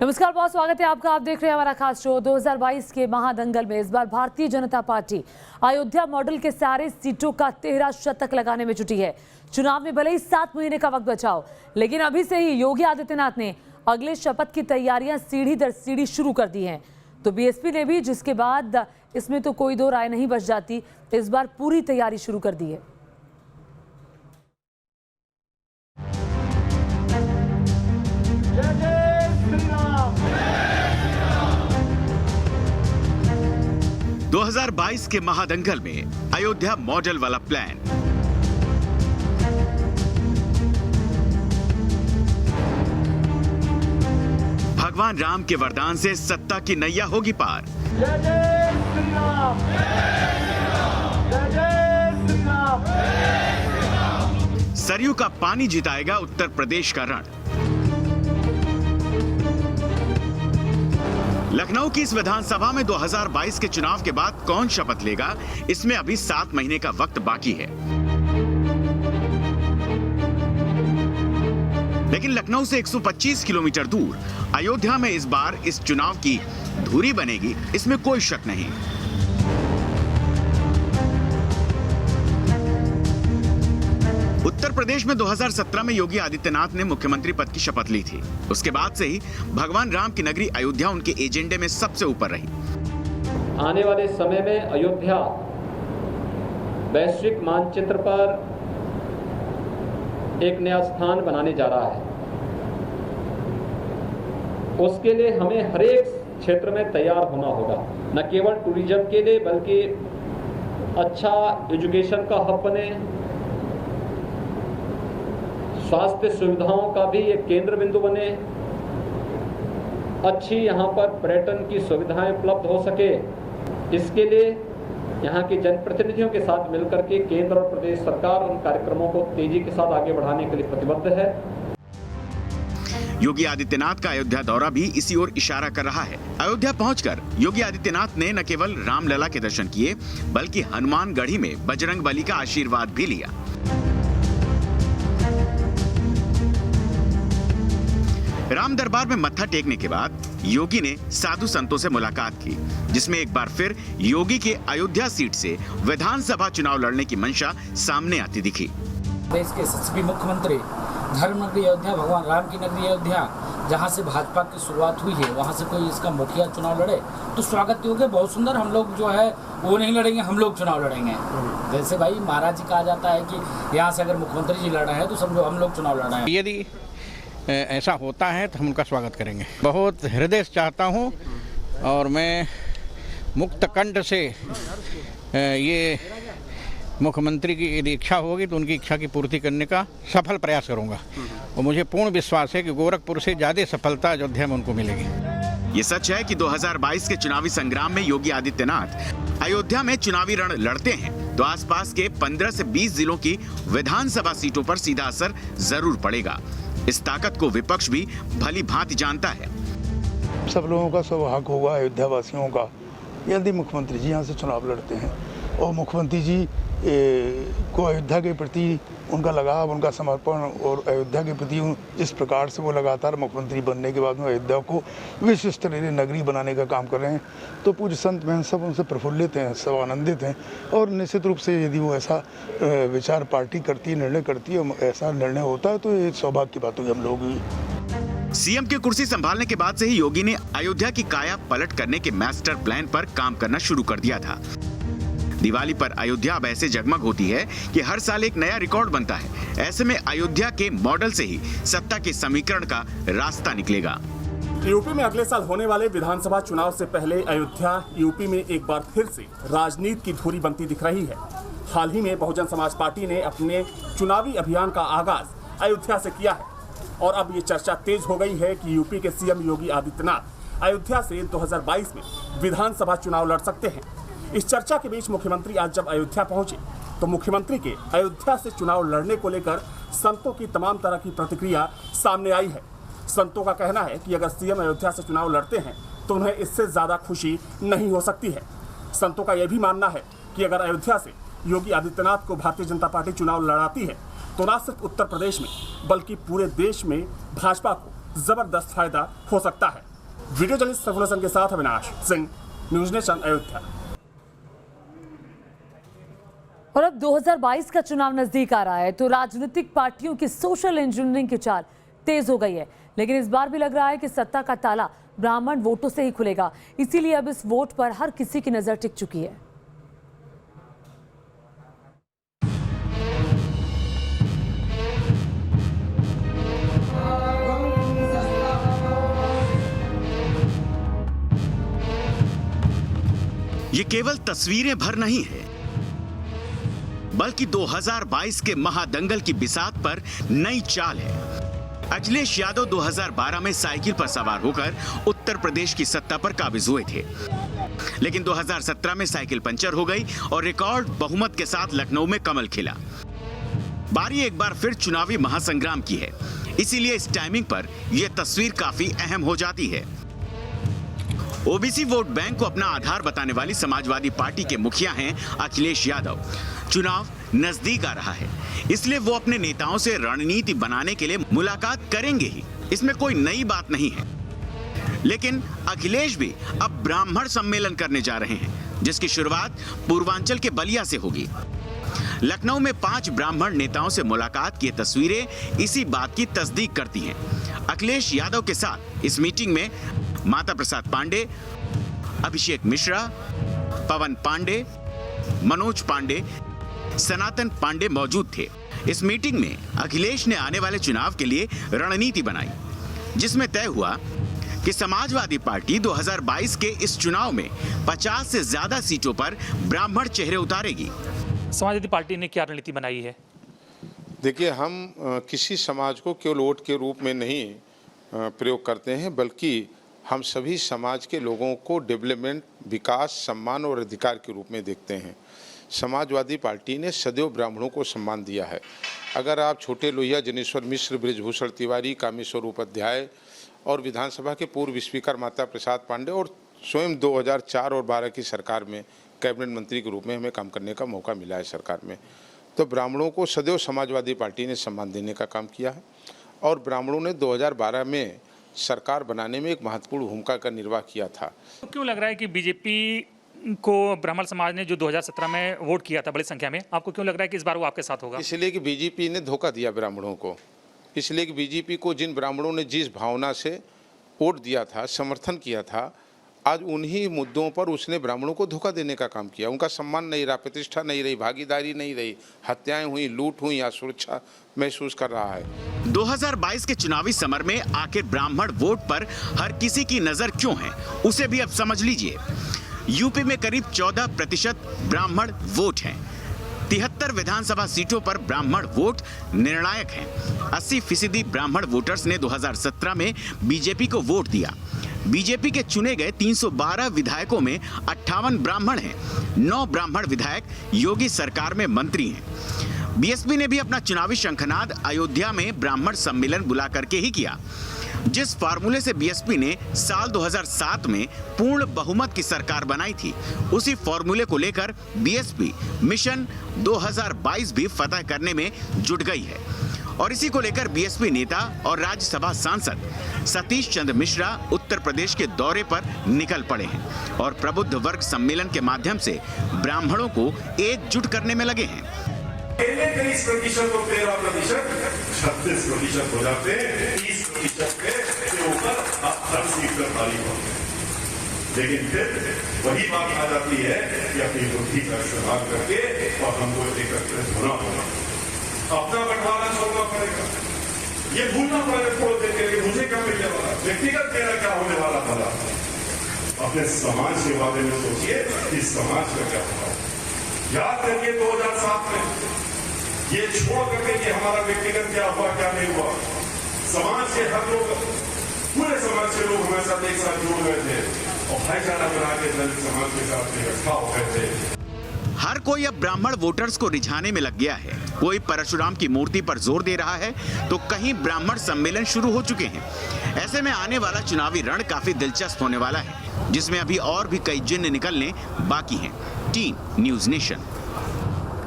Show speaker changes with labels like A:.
A: नमस्कार, बहुत स्वागत है आपका। आप देख रहे हैं हमारा खास शो। 2022 के महादंगल में इस बार भारतीय जनता पार्टी अयोध्या मॉडल के सारे सीटों का 13 शतक लगाने में जुटी है। चुनाव में भले ही 7 महीने का वक्त बचा हो, लेकिन अभी से ही योगी आदित्यनाथ ने अगले शपथ की तैयारियां सीढ़ी दर सीढ़ी शुरू कर दी हैं। तो बीएसपी ने भी, जिसके बाद इसमें तो कोई दो राय नहीं बच जाती, इस बार पूरी तैयारी शुरू कर दी है।
B: दो 2022 के महादंगल में अयोध्या मॉडल वाला प्लान। भगवान राम के वरदान से सत्ता की नैया होगी पार।
C: जय जय श्री राम, जय जय श्री राम।
B: सरयू का पानी जिताएगा उत्तर प्रदेश का रण। लखनऊ की इस विधानसभा में 2022 के चुनाव के बाद कौन शपथ लेगा, इसमें अभी 7 महीने का वक्त बाकी है। लेकिन लखनऊ से 125 किलोमीटर दूर अयोध्या में इस बार इस चुनाव की धुरी बनेगी, इसमें कोई शक नहीं। उत्तर प्रदेश में 2017 में योगी आदित्यनाथ ने मुख्यमंत्री पद की शपथ ली थी। उसके बाद से ही भगवान राम की नगरी अयोध्या उनके एजेंडे में सबसे ऊपर रही।
D: आने वाले समय में अयोध्या वैश्विक मानचित्र पर एक नया स्थान बनाने जा रहा है। उसके लिए हमें हर एक क्षेत्र में तैयार होना होगा, न केवल टूरिज्म के लिए बल्कि अच्छा एजुकेशन का हब बने, स्वास्थ्य सुविधाओं का भी एक केंद्र बिंदु बने, अच्छी यहाँ पर पर्यटन की सुविधाएं उपलब्ध हो सके। इसके लिए यहाँ के जनप्रतिनिधियों के साथ मिलकर के केंद्र और प्रदेश सरकार उन कार्यक्रमों को तेजी के साथ आगे बढ़ाने के लिए प्रतिबद्ध है।
B: योगी आदित्यनाथ का अयोध्या दौरा भी इसी ओर इशारा कर रहा है। अयोध्या पहुंचकर योगी आदित्यनाथ ने न केवल रामलला के दर्शन किए, बल्कि हनुमानगढ़ी में बजरंगबली का आशीर्वाद भी लिया। राम दरबार में मत्था टेकने के बाद योगी ने साधु संतों से मुलाकात की, जिसमें एक बार फिर योगी के अयोध्या सीट से विधानसभा चुनाव लड़ने की मंशा सामने आती दिखी।
E: देश के यशस्वी मुख्यमंत्री, धर्म नगरी अयोध्या, भगवान राम की नगरी अयोध्या, जहाँ से भाजपा की शुरुआत हुई है, वहाँ से कोई इसका मुखिया चुनाव लड़े तो स्वागत योग्य, बहुत सुंदर। हम लोग जो है वो नहीं लड़ेंगे, हम लोग चुनाव लड़ेंगे। जैसे भाई महाराज जी कहा जाता है कि यहाँ से अगर मुख्यमंत्री जी लड़ रहे हैं तो समझो हम लोग चुनाव लड़ रहे हैं।
F: यदि ऐसा होता है तो हम उनका स्वागत करेंगे। बहुत हृदय से चाहता हूँ और मैं मुक्त कंठ से ये मुख्यमंत्री की यदि इच्छा होगी तो उनकी इच्छा की पूर्ति करने का सफल प्रयास करूँगा। और मुझे पूर्ण विश्वास है कि गोरखपुर से ज़्यादा सफलता अयोध्या में उनको मिलेगी।
B: ये सच है कि 2022 के चुनावी संग्राम में योगी आदित्यनाथ अयोध्या में चुनावी रण लड़ते हैं तो आसपास के 15 से 20 जिलों की विधानसभा सीटों पर सीधा असर जरूर पड़ेगा। इस ताकत को विपक्ष भी भली भांति जानता है।
G: सब लोगों का सौभाग्य होगा, अयोध्या वासियों का, यदि मुख्यमंत्री जी यहाँ से चुनाव लड़ते हैं और मुख्यमंत्री जी को अयोध्या के प्रति उनका लगाव, उनका समर्पण और अयोध्या के प्रति जिस प्रकार से वो लगातार मुख्यमंत्री बनने के बाद में अयोध्या को विश्व स्तरीय नगरी बनाने का काम कर रहे हैं, तो पूज्य संत महंत सब उनसे प्रफुल्लित हैं, सब आनंदित हैं। और निश्चित रूप से यदि वो ऐसा विचार पार्टी करती है, निर्णय करती है, ऐसा निर्णय होता है, तो ये सौभाग्य की बात होगी हम लोग भी।
B: सीएम की कुर्सी संभालने के बाद से ही योगी ने अयोध्या की काया पलट करने के मास्टर प्लान पर काम करना शुरू कर दिया था। दिवाली पर अयोध्या अब ऐसे जगमग होती है कि हर साल एक नया रिकॉर्ड बनता है। ऐसे में अयोध्या के मॉडल से ही सत्ता के समीकरण का रास्ता निकलेगा।
H: यूपी में अगले साल होने वाले विधानसभा चुनाव से पहले अयोध्या यूपी में एक बार फिर से राजनीति की धुरी बनती दिख रही है। हाल ही में बहुजन समाज पार्टी ने अपने चुनावी अभियान का आगाज अयोध्या से किया है और अब ये चर्चा तेज हो गई है कि यूपी के सीएम योगी आदित्यनाथ अयोध्या से 2022 में विधानसभा चुनाव लड़ सकते हैं। इस चर्चा के बीच मुख्यमंत्री आज जब अयोध्या पहुंचे तो मुख्यमंत्री के अयोध्या से चुनाव लड़ने को लेकर संतों की तमाम तरह की प्रतिक्रिया सामने आई है। संतों का कहना है कि अगर सीएम अयोध्या से चुनाव लड़ते हैं तो उन्हें इससे ज़्यादा खुशी नहीं हो सकती है। संतों का यह भी मानना है कि अगर अयोध्या से योगी आदित्यनाथ को भारतीय जनता पार्टी चुनाव लड़ाती है तो न सिर्फ उत्तर प्रदेश में बल्कि पूरे देश में भाजपा को जबरदस्त फायदा हो सकता है। वीडियो जर्नलिस्ट सफुल हसन के साथ अविनाश सिंह, न्यूज नेशन अयोध्या।
A: और अब 2022 का चुनाव नजदीक आ रहा है तो राजनीतिक पार्टियों की सोशल इंजीनियरिंग की चाल तेज हो गई है, लेकिन इस बार भी लग रहा है कि सत्ता का ताला ब्राह्मण वोटों से ही खुलेगा। इसीलिए अब इस वोट पर हर किसी की नजर टिक चुकी है।
B: ये केवल तस्वीरें भर नहीं है, बल्कि 2022 के महादंगल की बिसात पर नई चाल है। अखिलेश यादव 2012 में साइकिल पर सवार होकर उत्तर प्रदेश की सत्ता पर काबिज हुए थे, लेकिन 2017 में साइकिल पंचर हो गई और रिकॉर्ड बहुमत के साथ लखनऊ में कमल खिला। बारी एक बार फिर चुनावी महासंग्राम की है, इसीलिए इस टाइमिंग पर यह तस्वीर काफी अहम हो जाती है। ओबीसी वोट बैंक को अपना आधार बताने वाली समाजवादी पार्टी के मुखिया हैं अखिलेश यादव। चुनाव नजदीक आ रहा है, इसलिए वो अपने नेताओं से रणनीति बनाने के लिए मुलाकात करेंगे ही, इसमें कोई नई बात नहीं है। लेकिन अखिलेश भी अब ब्राह्मण सम्मेलन करने जा रहे हैं, जिसकी शुरुआत पूर्वांचल के बलिया से होगी। लखनऊ में 5 ब्राह्मण नेताओं से मुलाकात की तस्वीरें इसी बात की तस्दीक करती हैं। अखिलेश यादव के साथ इस मीटिंग में माता प्रसाद पांडे, अभिषेक मिश्रा, पवन पांडे, मनोज पांडे, सनातन पांडे मौजूद थे। इस मीटिंग में अखिलेश ने आने वाले चुनाव के लिए रणनीति बनाई, जिसमें तय हुआ कि समाजवादी पार्टी 2022 के इस चुनाव में 50 से ज्यादा सीटों पर ब्राह्मण चेहरे उतारेगी।
I: समाजवादी पार्टी ने क्या रणनीति बनाई है?
J: देखिए, हम किसी समाज को केवल वोट के रूप में नहीं प्रयोग करते हैं, बल्कि हम सभी समाज के लोगों को डेवलपमेंट, विकास, सम्मान और अधिकार के रूप में देखते हैं। समाजवादी पार्टी ने सदैव ब्राह्मणों को सम्मान दिया है। अगर आप छोटे लोहिया, जनेश्वर मिश्र, बृजभूषण तिवारी, कामेश्वर उपाध्याय और विधानसभा के पूर्व स्पीकर माता प्रसाद पांडे और स्वयं 2004 और 12 की सरकार में कैबिनेट मंत्री के रूप में हमें काम करने का मौका मिला है सरकार में, तो ब्राह्मणों को सदैव समाजवादी पार्टी ने सम्मान देने का काम किया है। और ब्राह्मणों ने 2012 में सरकार बनाने में एक महत्वपूर्ण भूमिका का निर्वाह किया था।
I: तो क्यों लग रहा है कि बीजेपी को ब्राह्मण समाज ने जो 2017 में वोट किया था बड़ी संख्या में, आपको क्यों लग रहा है कि इस बार वो आपके साथ होगा?
J: इसलिए कि बीजेपी ने धोखा दिया ब्राह्मणों को। इसलिए कि बीजेपी को जिन ब्राह्मणों ने जिस भावना से वोट दिया था, समर्थन किया था, आज उन्हीं मुद्दों पर उसने ब्राह्मणों को धोखा देने का काम किया। उनका सम्मान नहीं रहा, प्रतिष्ठा नहीं रही, भागीदारी नहीं रही, हत्याएं हुई, लूट हुई, असुरक्षा महसूस कर रहा है।
B: 2022 के चुनावी समर में आखिर ब्राह्मण वोट पर हर किसी की नजर क्यों है, उसे भी अब समझ लीजिए। यूपी में करीब 14% ब्राह्मण वोट हैं। 73 विधानसभा सीटों पर ब्राह्मण वोट निर्णायक हैं। 80% ब्राह्मण वोटर्स ने 2017 में बीजेपी को वोट दिया। बीजेपी के चुने गए 312 विधायकों में 58 ब्राह्मण हैं। 9 ब्राह्मण विधायक योगी सरकार में मंत्री हैं। बीएसपी ने भी अपना चुनावी शंखनाद अयोध्या में ब्राह्मण सम्मेलन बुला करके ही किया। जिस फार्मूले से बीएसपी ने साल 2007 में पूर्ण बहुमत की सरकार बनाई थी, उसी फार्मूले को लेकर बीएसपी मिशन 2022 भी फतह करने में जुट गई है। और इसी को लेकर बीएसपी नेता और राज्यसभा सांसद सतीश चंद्र मिश्रा उत्तर प्रदेश के दौरे पर निकल पड़े हैं और प्रबुद्ध वर्ग सम्मेलन के माध्यम से ब्राह्मणों को एकजुट करने में लगे हैं।
C: 30% और 13%, 36% हो जाते हैं, 30% के ऊपर आप हर सीट पर ताली होते हैं। लेकिन फिर वही बात आ जाती है कि अपनी बुद्धि का इस्तेमाल करके और हमको एकत्रित होना होगा, अपना बंटवारा छोड़ना पड़ेगा। ये भूलना पड़ेगा छोड़ देते कि मुझे क्या मिलने वाला, व्यक्तिगत मेरा क्या होने वाला था। अपने समाज के बारे में सोचिए कि समाज का क्या होगा। याद करिए 2007 में ये छोड़ करके कि हमारा व्यक्तिगत क्या हुआ क्या नहीं हुआ, समाज के हर लोग, पूरे समाज के लोग हमारे साथ एक साथ जुड़ गए थे और भाईचारा बना के दलित समाज के साथ इकट्ठा हो गए थे।
B: हर कोई अब ब्राह्मण वोटर्स को रिझाने में लग गया है। कोई परशुराम की मूर्ति पर जोर दे रहा है तो कहीं ब्राह्मण सम्मेलन शुरू हो चुके हैं। ऐसे में आने वाला चुनावी रण काफी दिलचस्प होने वाला है, जिसमें अभी और भी कई जिन्न निकलने बाकी हैं। Team news nation.